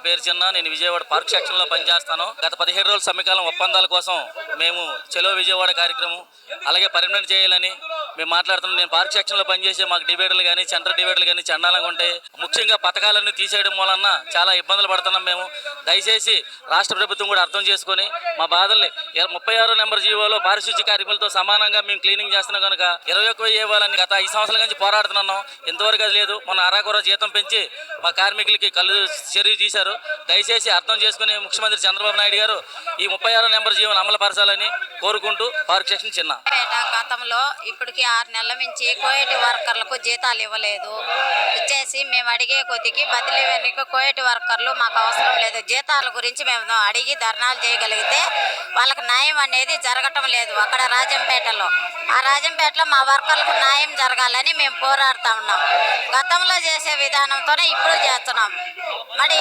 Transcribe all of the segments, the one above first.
పేరు చిన్న. నేను విజయవాడ పార్క్ సెక్షన్లో పనిచేస్తాను. గత 17 రోజుల సమ్మెకాలం ఒప్పందాల కోసం మేము చలో విజయవాడ కార్యక్రమం అలాగే పర్మనెంట్ చేయాలని మేము మాట్లాడుతున్నాం. నేను పార్క్ సెక్షన్లో పనిచేసే మాకు డివైడర్లు కానీ సెంటర్ డివైడర్లు కానీ చండాలంగా ఉంటాయి. ముఖ్యంగా పథకాలన్నీ తీసేయడం వలన చాలా ఇబ్బందులు పడుతున్నాం మేము. దయచేసి రాష్ట్ర ప్రభుత్వం కూడా అర్థం చేసుకొని మా బాధల్ని 36 నెంబర్ జీవోలో పారిశుద్ధ్య కార్మికులతో సమానంగా మేము క్లీనింగ్ చేస్తున్నాం కనుక 21 ఇవ్వాలని గత 5 సంవత్సరాల నుంచి పోరాడుతున్నాం. ఇంతవరకు అది లేదు. మొన్న అరాకొర జీతం పెంచి మా కార్మికులకి కళ్ళు చర్య తీశారు. దయచేసి అర్థం చేసుకుని ముఖ్యమంత్రి చంద్రబాబు నాయుడు గారు ఈ 36 నెంబర్ జీవోను అమలుపరచాలని కోరుకుంటూ పార్క్ సెక్షన్ చిన్న. గతంలో ఇప్పటికి 6 నెలల నుంచి కోయటి వర్కర్లకు జీతాలు ఇవ్వలేదు. ఇచ్చేసి మేము అడిగే కొద్దికి బదిలీ వెనుక కోయటి వర్కర్లు మాకు అవసరం లేదు. జీతాల గురించి మేము అడిగి ధర్నాలు చేయగలిగితే వాళ్ళకి న్యాయం అనేది జరగటం లేదు. అక్కడ రాజంపేటలో ఆ రాజంపేటలో మా వర్కర్లకు న్యాయం జరగాలని మేము పోరాడుతూ ఉన్నాం. గతంలో చేసే విధానంతోనే ఇప్పుడు చేస్తున్నాం. మరి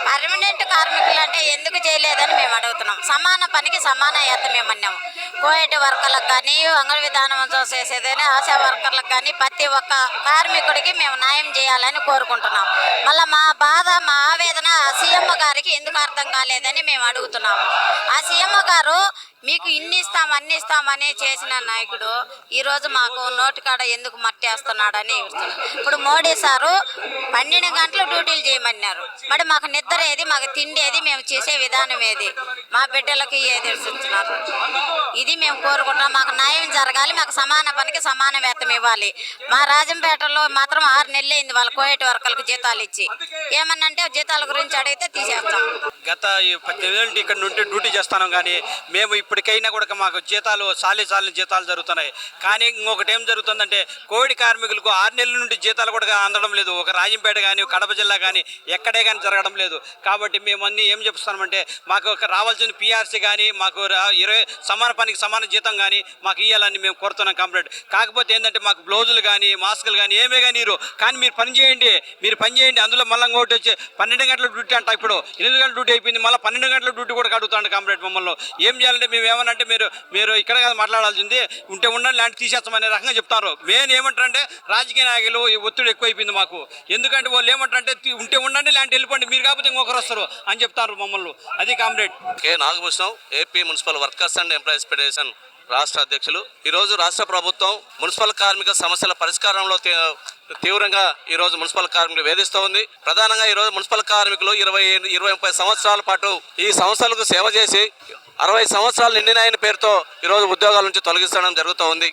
పర్మనెంట్ కార్మికులు అంటే ఎందుకు చేయలేదని మేము అడుగుతున్నాం. సమాన పనికి సమాన ఏతమేమన్నాము. కోయటి వర్కర్లకు కానీ అంగడి విధానంతో చేసేదని ఆశా వర్కర్లకు కానీ ప్రతి ఒక్క కార్మికుడికి మేము న్యాయం చేయాలని కోరుకుంటున్నాం. మళ్ళీ మా బాధ మా ఆవేదన సీఎం గారికి ఎందుకు అర్థం కాలేదని మేము అడుగుతున్నాము. ఆ సీఎం గారు మీకు ఇన్ని ఇస్తాం అన్ని ఇస్తామని చేసిన నాయకుడు ఈరోజు మాకు నోటికాడ ఎందుకు మట్టేస్తున్నాడని ఇప్పుడు మోడీ సారు 12 గంటలు డ్యూటీలు చేయమన్నారు. మరి మాకు నిద్ర ఏది, మాకు తిండి ఏది, మేము చేసే విధానం ఏది, మా బిడ్డలకి ఏది ఇస్తున్నారు. ఇది మేము కోరుకుంటున్నాం. మాకు న్యాయం జరగాలి. మాకు సమాన పనికి సమాన వేతనం ఇవ్వాలి. మా రాజంపేటలో మాత్రం 6 నెలలు అయింది వాళ్ళ కోయటి వర్కర్లకు జీతాలు ఇచ్చి. ఏమన్నంటే జీతాల గురించి అడిగితే తీసేస్తాం. గత 18 ఏళ్ళు ఇక్కడ నుండి డ్యూటీ చేస్తాను. కానీ మేము ఇప్పటికైనా కూడా మాకు జీతాలు సాలి జీతాలు జరుగుతున్నాయి. కానీ ఇంకొకటి ఏం జరుగుతుందంటే కోవిడ్ కార్మికులకు 6 నెలల నుండి జీతాలు కూడా అందడం లేదు. ఒక రాజంపేట కానీ కడప జిల్లా కానీ ఎక్కడే కానీ జరగడం లేదు. కాబట్టి మేము అన్నీ ఏం చెప్తున్నామంటే మాకు రావాల్సిన పిఆర్సీ కానీ మాకు 20 సమాన పనికి సమాన జీతం కానీ మాకు ఇవ్వాలని మేము కోరుతున్నాం కంప్లీట్. కాకపోతే ఏంటంటే మాకు బ్లౌజులు కానీ మాస్కులు కానీ ఏమే కానీ కానీ మీరు పని చేయండి. అందులో మళ్ళీ ఇంకోటి వచ్చి 12 గంటల డ్యూటీ అంట. ఇప్పుడు 8 గంటల డ్యూటీ అయిపోయింది. మళ్ళీ 12 గంటల డ్యూటీ కూడా కడుగుతాండి కంప్లీట్. మమ్మల్ని ఏం చేయాలంటే మేము ఏమనంటే మీరు ఇక్కడ కాదు మాట్లాడాల్సింది, ఉంటే ఉండండి లాంటి తీసేస్తామనే రకంగా చెప్తారు. మెయిన్ ఏమంటారంటే రాజకీయ నాయకులు ఈ ఒత్తిడి ఎక్కువైపోయింది మాకు. ఎందుకంటే వాళ్ళు ఏమంటారంటే ఉంటే ఉండండి లాంటి వెళ్ళిపోండి, మీరు కాకపోతే ఇంకొకరు వస్తారు అని చెప్తారు మమ్మల్ని. అది comrade K Nagabhushanam, AP municipal workers and employees federation రాష్ట్ర అధ్యక్షులు. ఈరోజు రాష్ట్ర ప్రభుత్వం మున్సిపల్ కార్మిక సమస్యల పరిష్కారంలో తీవ్రంగా ఈరోజు మున్సిపల్ కార్మికులు వేధిస్తూ ఉంది. ప్రధానంగా ఈరోజు మున్సిపల్ కార్మికులు 20-30 సంవత్సరాల పాటు ఈ సంస్థలకు సేవ చేసి 60 సంవత్సరాలు నిండినాయని పేరుతో ఈరోజు ఉద్యోగాల నుంచి తొలగిస్తడం జరుగుతూ ఉంది.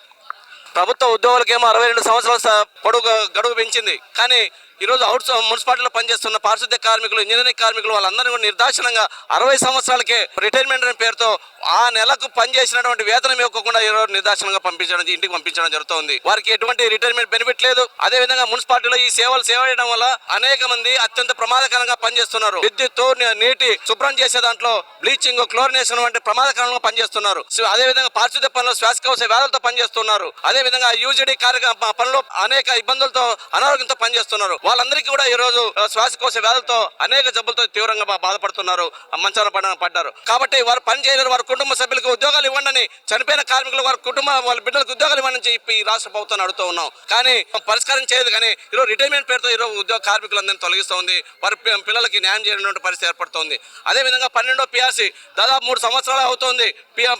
ప్రభుత్వ ఉద్యోగులకేమో 62 సంవత్సరాల గడువు పెంచింది. కానీ ఈరోజు మున్సిపాలిటీలో పనిచేస్తున్న పారిశుద్ధ్య కార్మికులు, ఇంజనీరింగ్ కార్మికులు వాళ్ళందరినీ కూడా నిర్దాక్షిణంగా 60 సంవత్సరాలకే రిటైర్మెంట్ అనే పేరుతో ఆ నెలకు పనిచేసినటువంటి వేతనం ఇవ్వకుండా ఈరోజు నిర్దాక్షిణంగా ఇంటికి పంపించడం జరుగుతుంది. వారికి ఎటువంటి రిటైర్మెంట్ బెనిఫిట్ లేదు. అదేవిధంగా మున్సిపాలిటీలో ఈ సేవ చేయడం వల్ల అనేక మంది అత్యంత ప్రమాదకరంగా పనిచేస్తున్నారు. విద్యుత్తు, నీటి శుభ్రం చేసే దాంట్లో బ్లీచింగ్, క్లోరినేషన్ వంటి ప్రమాదకరంగా పనిచేస్తున్నారు. అదేవిధంగా పారిశుద్ధ్య పనులు శ్వాసకోశ వ్యాధులతో పనిచేస్తున్నారు. అదేవిధంగా యూజీడీ పనులు అనేక ఇబ్బందులతో అనారోగ్యంతో పనిచేస్తున్నారు. వాళ్ళందరికీ కూడా ఈ రోజు శ్వాసకోశ వ్యాధులతో అనేక జబ్బులతో తీవ్రంగా బాధపడుతున్నారు, మంచాన పడ్డారు. కాబట్టి వారు పని చేయలేరు. వారి కుటుంబ సభ్యులకు ఉద్యోగాలు ఇవ్వండి, చనిపోయిన కార్మికులు వాళ్ళ బిడ్డలకు ఉద్యోగాలు ఇవ్వండి చెప్పి ఈ రాష్ట్ర ప్రభుత్వాన్ని అడుగుతూ ఉన్నాం. కానీ పరిష్కారం చేయదు. కానీ ఈరోజు రిటైర్మెంట్ పేరుతో ఈరోజు ఉద్యోగ కార్మికులందరినీ తొలగిస్తూ ఉంది. వారి పిల్లలకి న్యాయం చేయనటువంటి పరిస్థితి ఏర్పడుతోంది. అదేవిధంగా 12వ పిఆర్సీ దాదాపు 3 సంవత్సరాలు అవుతోంది.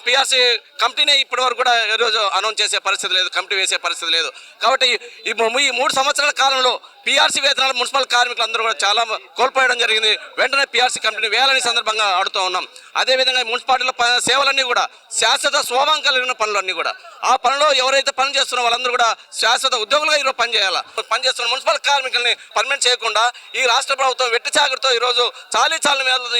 పిఆర్సీ కమిటీనే ఇప్పటి వరకు కూడా ఈరోజు అనౌన్స్ చేసే పరిస్థితి లేదు, కమిటీ వేసే పరిస్థితి లేదు. కాబట్టి ఈ 3 సంవత్సరాల కాలంలో పిఆర్సీ వేతనాలు మున్సిపల్ కార్మికులు అందరూ కూడా చాలా కోల్పోయడం జరిగింది. వెంటనే పిఆర్సీ కంపెనీ వేయాలని సందర్భంగా ఆడుతూ ఉన్నాం. అదేవిధంగా మున్సిపాలిటీలో సేవలన్నీ కూడా శాశ్వత స్వభావం కలిగిన పనులన్నీ కూడా ఆ పనిలో ఎవరైతే పని చేస్తున్నారో వాళ్ళందరూ కూడా శాశ్వత ఉద్యోగులుగా ఈరోజు పనిచేయాలి. పనిచేస్తున్న మున్సిపల్ కార్మికుల్ని పర్మనెంట్ చేయకుండా ఈ రాష్ట్ర ప్రభుత్వం వెట్టి చాకరితో ఈరోజు చాలీ మేరతో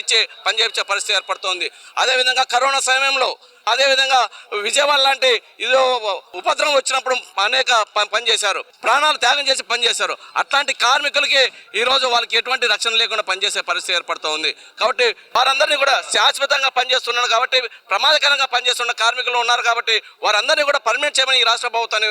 ఇచ్చి పనిచేయించే పరిస్థితి ఏర్పడుతోంది. అదేవిధంగా కరోనా సమయంలో అదేవిధంగా విజయవాడ లాంటి ఇదో ఉపద్రవం వచ్చినప్పుడు అనేక పనిచేశారు, ప్రాణాలు త్యాగం చేసి పనిచేశారు. అట్లాంటి కార్మికులకి ఈరోజు వాళ్ళకి ఎటువంటి రక్షణ లేకుండా పనిచేసే పరిస్థితి ఏర్పడుతూ ఉంది. కాబట్టి వారందరినీ కూడా శాశ్వతంగా పనిచేస్తున్నారు. కాబట్టి ప్రమాదకరంగా పనిచేస్తున్న కార్మికులు ఉన్నారు. కాబట్టి వారందరినీ కూడా పర్మనెంట్ చేయమని ఈ రాష్ట్ర ప్రభుత్వాన్ని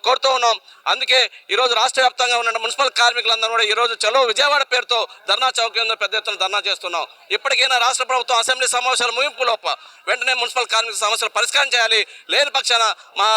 కోరుతూ ఉన్నాం. అందుకే ఈరోజు రాష్ట్ర వ్యాప్తంగా ఉన్న మున్సిపల్ కార్మికులందరూ కూడా ఈరోజు చలో విజయవాడ పేరుతో ధర్నా చౌకీలో పెద్ద ఎత్తున ధర్నా చేస్తున్నాం. ఇప్పటికైనా రాష్ట్ర ప్రభుత్వం అసెంబ్లీ సమావేశాల ముగింపు లోప వెంటనే మున్సిపల్ కార్మిక సమస్యలు పరిష్కారం చేయాలి. లేని పక్షాన మా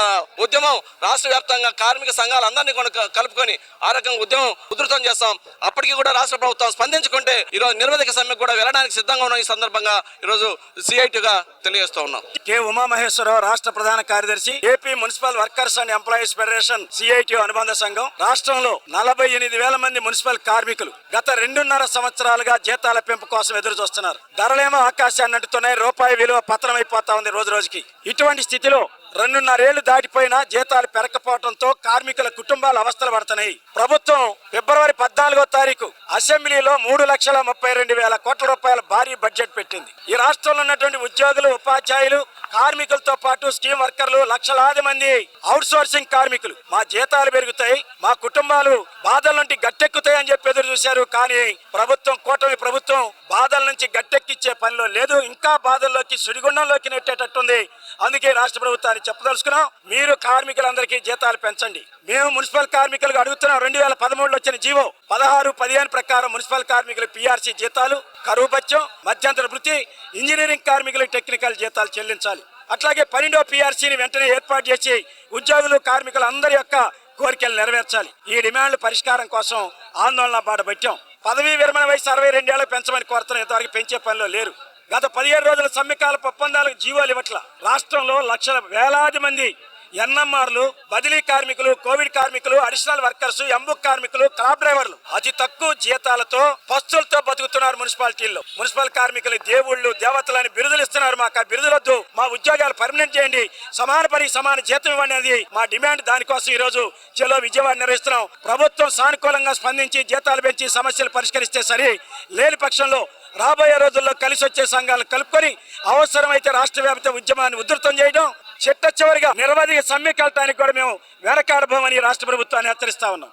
ఉద్యమం రాష్ట్ర వ్యాప్తంగా కార్మిక సంఘాలందరినీ కూడా కలుపుకొని ఆ రకంగా ఉద్యమం ఉధృతం చేస్తాం. అప్పటికి కూడా రాష్ట్ర ప్రభుత్వం స్పందించుకుంటే ఈరోజు నిరవధిక సమ్మెకు కూడా వెళ్ళడానికి సిద్ధంగా ఉన్నాం. ఈ సందర్భంగా ఈరోజు CIT-గా తెలియజేస్తూ ఉన్నాం. కె ఉమామహేశ్వరరావు, రాష్ట్ర ప్రధాన కార్యదర్శి, AP municipal workers and employees federation CIT అనుబంధ సంఘం. రాష్ట్రంలో 48,000 మంది మున్సిపల్ కార్మికులు గత 2.5 సంవత్సరాలుగా జీతాల పెంపు కోసం ఎదురు చూస్తున్నారు. ధరలేమో ఆకాశాన్ని అంటుతున్నాయి, రూపాయి విలువ పతనమైపోతా ఉంది రోజు రోజుకి. ఇటువంటి స్థితిలో 2.5 ఏళ్లు దాటిపోయినా జీతాలు పెరగకపోవడంతో కార్మికుల కుటుంబాలు అవస్థలు పడుతున్నాయి. ప్రభుత్వం ఫిబ్రవరి 14వ తారీఖు అసెంబ్లీలో 3,32,000 కోట్ల రూపాయల భారీ బడ్జెట్ పెట్టింది. ఈ రాష్ట్రంలో ఉన్నటువంటి ఉద్యోగులు, ఉపాధ్యాయులు, కార్మికులతో పాటు స్కీమ్ వర్కర్లు, లక్షలాది మంది అవుట్ సోర్సింగ్ కార్మికులు మా జీతాలు పెరుగుతాయి, మా కుటుంబాలు బాధల నుండి గట్టెక్కుతాయి అని చెప్పి ఎదురు చూశారు. కానీ ప్రభుత్వం, కూటమి ప్రభుత్వం బాధల నుంచి గట్టెక్కిచ్చే పనిలో లేదు, ఇంకా బాధల్లోకి సుడిగుండంలోకి నెట్టేటట్టుంది. అందుకే రాష్ట్ర ప్రభుత్వాన్ని చెప్పదలుచుకున్నాం, మీరు కార్మికులందరికీ జీతాలు పెంచండి. మేము మున్సిపల్ కార్మికులకు అడుగుతున్నాం, 2013లో వచ్చిన జీవో 16-15 ప్రకారం మున్సిపల్ కార్మికులు PRC జీతాలు, కరువు భత్యం, మధ్యంతర వృత్తి, ఇంజనీరింగ్ కార్మికులకు టెక్నికల్ జీతాలు చెల్లించాలి. అట్లాగే 12వ PRCని వెంటనే ఏర్పాటు చేసి ఉద్యోగులు, కార్మికులు అందరి యొక్క కోరికలు నెరవేర్చాలి. ఈ డిమాండ్ల పరిష్కారం కోసం ఆందోళన బాట పెట్టాం. పదవీ విరమణ వయసు 62 ఏళ్లకు పెంచమని కోరుతున్నాం. ఇంతవరకు పెంచే పనిలో లేరు. గత 17 రోజుల సమ్మెకాలపు ఒప్పందాలకు జీవోలు ఇవ్వట్ల. రాష్ట్రంలో వేలాది మంది NMRలు, బదిలీ కార్మికులు, కోవిడ్ కార్మికులు, అడిషనల్ వర్కర్స్, ఎంబుక్ కార్మికులు, క్రాప్ డ్రైవర్లు అతి తక్కువ జీతాలతో పస్తులతో బతుకుతున్నారు మున్సిపాలిటీల్లో. మున్సిపల్ కార్మికులు దేవుళ్ళు, దేవతలని బిరుదులు ఇస్తున్నారు. మాకు ఆ బిరుదులొద్దు, మా ఉద్యోగాలు పర్మనెంట్ చేయండి, సమాన పని సమాన జీతం ఇవ్వండి అనేది మా డిమాండ్. దానికోసం ఈ రోజు చలో విజయవాడ నిర్వహిస్తున్నాం. ప్రభుత్వం సానుకూలంగా స్పందించి జీతాలు పెంచి సమస్యలు పరిష్కరిస్తే సరి, లేని పక్షంలో రాబోయే రోజుల్లో కలిసి వచ్చే సంఘాలను కలుపుకొని అవసరమైతే రాష్ట్ర వ్యాప్త ఉద్యమాన్ని ఉధృతం చేయడం, చిట్ట చివరిగా నిరవధిక సమ్మె కలటానికి కూడా మేము వెనకాడబోమని రాష్ట్ర ప్రభుత్వాన్ని హెచ్చరిస్తా ఉన్నాం.